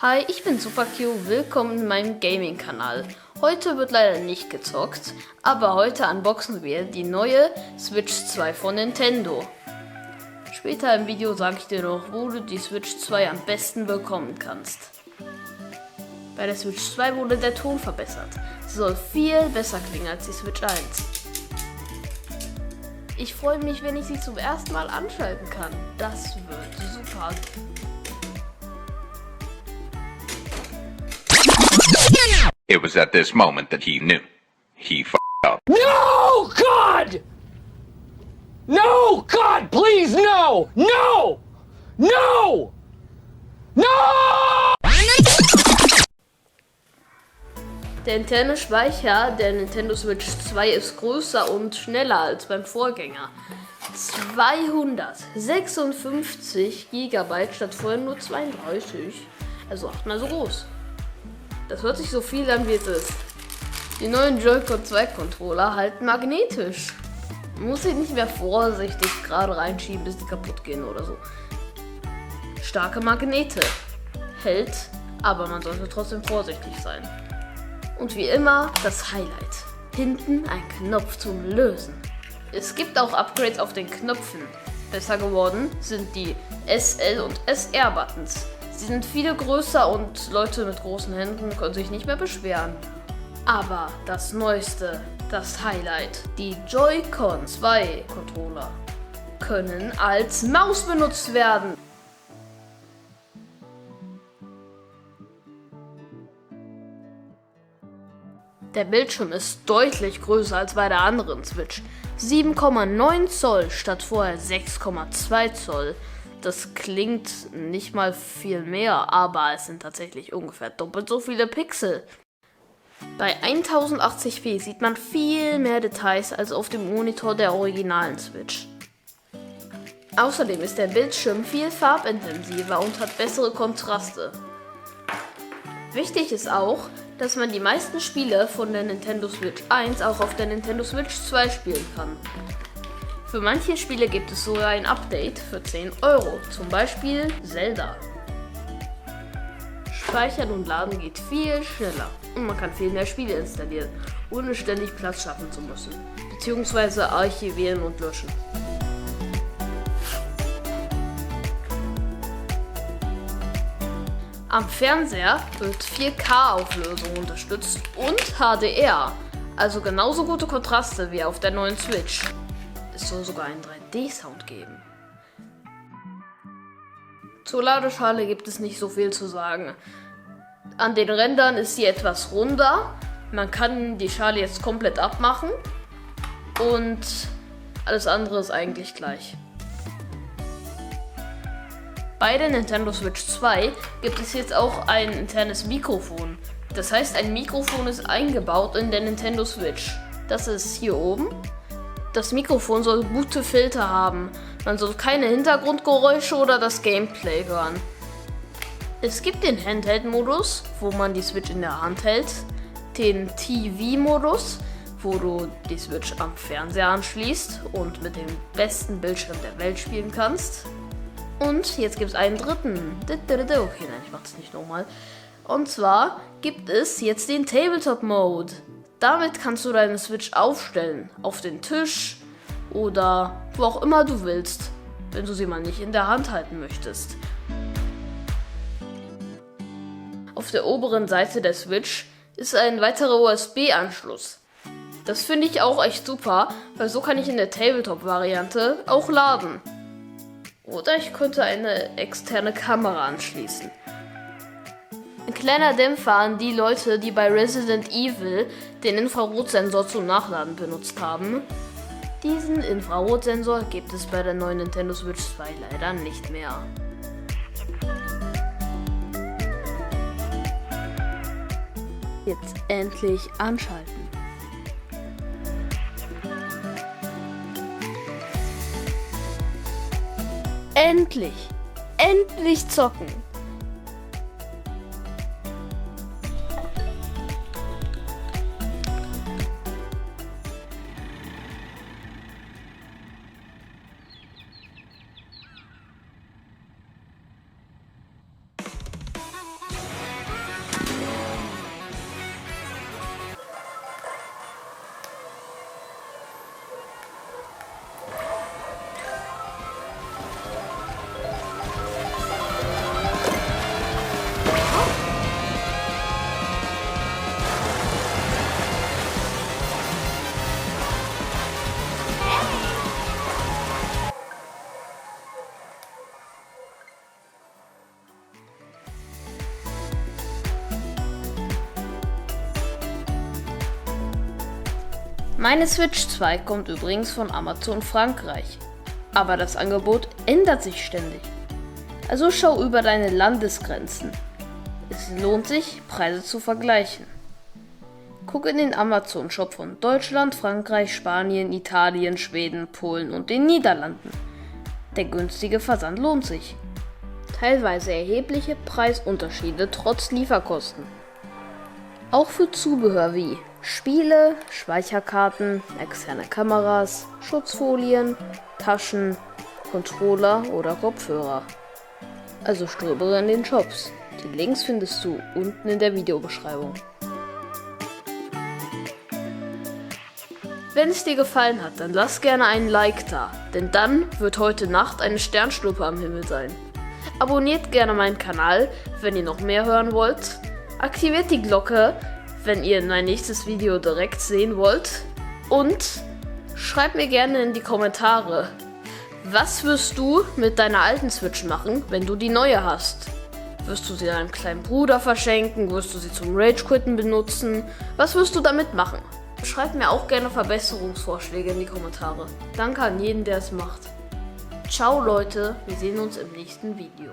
Hi, ich bin SuperQ, willkommen in meinem Gaming-Kanal. Heute wird leider nicht gezockt, aber heute unboxen wir die neue Switch 2 von Nintendo. Später im Video sage ich dir noch, wo du die Switch 2 am besten bekommen kannst. Bei der Switch 2 wurde der Ton verbessert. Sie soll viel besser klingen als die Switch 1. Ich freue mich, wenn ich sie zum ersten Mal anschalten kann. Das wird super. It was at this moment that he knew. He f***ed up. No, God! No, God, please, no! No! No! No! Der interne Speicher der Nintendo Switch 2 ist größer und schneller als beim Vorgänger. 256 GB statt vorher nur 32, also 8-mal so groß. Das hört sich so viel an, wie es ist. Die neuen Joy-Con 2 Controller halten magnetisch. Man muss sie nicht mehr vorsichtig gerade reinschieben, bis die kaputt gehen oder so. Starke Magnete. Hält, aber man sollte trotzdem vorsichtig sein. Und wie immer das Highlight. Hinten ein Knopf zum Lösen. Es gibt auch Upgrades auf den Knöpfen. Besser geworden sind die SL und SR Buttons. Sie sind viel größer und Leute mit großen Händen können sich nicht mehr beschweren. Aber das Neueste, das Highlight, die Joy-Con 2 Controller können als Maus benutzt werden. Der Bildschirm ist deutlich größer als bei der anderen Switch. 7,9 Zoll statt vorher 6,2 Zoll. Das klingt nicht mal viel mehr, aber es sind tatsächlich ungefähr doppelt so viele Pixel. Bei 1080p sieht man viel mehr Details als auf dem Monitor der originalen Switch. Außerdem ist der Bildschirm viel farbintensiver und hat bessere Kontraste. Wichtig ist auch, dass man die meisten Spiele von der Nintendo Switch 1 auch auf der Nintendo Switch 2 spielen kann. Für manche Spiele gibt es sogar ein Update für 10 €, zum Beispiel Zelda. Speichern und Laden geht viel schneller und man kann viel mehr Spiele installieren, ohne ständig Platz schaffen zu müssen, beziehungsweise archivieren und löschen. Am Fernseher wird 4K-Auflösung unterstützt und HDR, also genauso gute Kontraste wie auf der neuen Switch. Es soll sogar einen 3D-Sound geben. Zur Ladeschale gibt es nicht so viel zu sagen. An den Rändern ist sie etwas runder. Man kann die Schale jetzt komplett abmachen und alles andere ist eigentlich gleich. Bei der Nintendo Switch 2 gibt es jetzt auch ein internes Mikrofon. Das heißt, ein Mikrofon ist eingebaut in der Nintendo Switch. Das ist hier oben. Das Mikrofon soll gute Filter haben. Man soll keine Hintergrundgeräusche oder das Gameplay hören. Es gibt den Handheld-Modus, wo man die Switch in der Hand hält. Den TV-Modus, wo du die Switch am Fernseher anschließt und mit dem besten Bildschirm der Welt spielen kannst. Und jetzt gibt es einen dritten. Okay, nein, ich mach das nicht nochmal. Und zwar gibt es jetzt den Tabletop-Mode. Damit kannst du deine Switch aufstellen, auf den Tisch oder wo auch immer du willst, wenn du sie mal nicht in der Hand halten möchtest. Auf der oberen Seite der Switch ist ein weiterer USB-Anschluss. Das finde ich auch echt super, weil so kann ich in der Tabletop-Variante auch laden. Oder ich könnte eine externe Kamera anschließen. Ein kleiner Dämpfer an die Leute, die bei Resident Evil den Infrarotsensor zum Nachladen benutzt haben. Diesen Infrarotsensor gibt es bei der neuen Nintendo Switch 2 leider nicht mehr. Jetzt endlich anschalten. Endlich! Endlich zocken! Meine Switch 2 kommt übrigens von Amazon Frankreich. Aber das Angebot ändert sich ständig. Also schau über deine Landesgrenzen. Es lohnt sich, Preise zu vergleichen. Guck in den Amazon-Shop von Deutschland, Frankreich, Spanien, Italien, Schweden, Polen und den Niederlanden. Der günstige Versand lohnt sich. Teilweise erhebliche Preisunterschiede trotz Lieferkosten. Auch für Zubehör wie Spiele, Speicherkarten, externe Kameras, Schutzfolien, Taschen, Controller oder Kopfhörer. Also stöbere in den Shops. Die Links findest du unten in der Videobeschreibung. Wenn es dir gefallen hat, dann lass gerne einen Like da, denn dann wird heute Nacht eine Sternschnuppe am Himmel sein. Abonniert gerne meinen Kanal, wenn ihr noch mehr hören wollt. Aktiviert die Glocke, wenn ihr mein nächstes Video direkt sehen wollt. Und schreibt mir gerne in die Kommentare, was wirst du mit deiner alten Switch machen, wenn du die neue hast? Wirst du sie deinem kleinen Bruder verschenken? Wirst du sie zum Rage-Quitten benutzen? Was wirst du damit machen? Schreibt mir auch gerne Verbesserungsvorschläge in die Kommentare. Danke an jeden, der es macht. Ciao Leute, wir sehen uns im nächsten Video.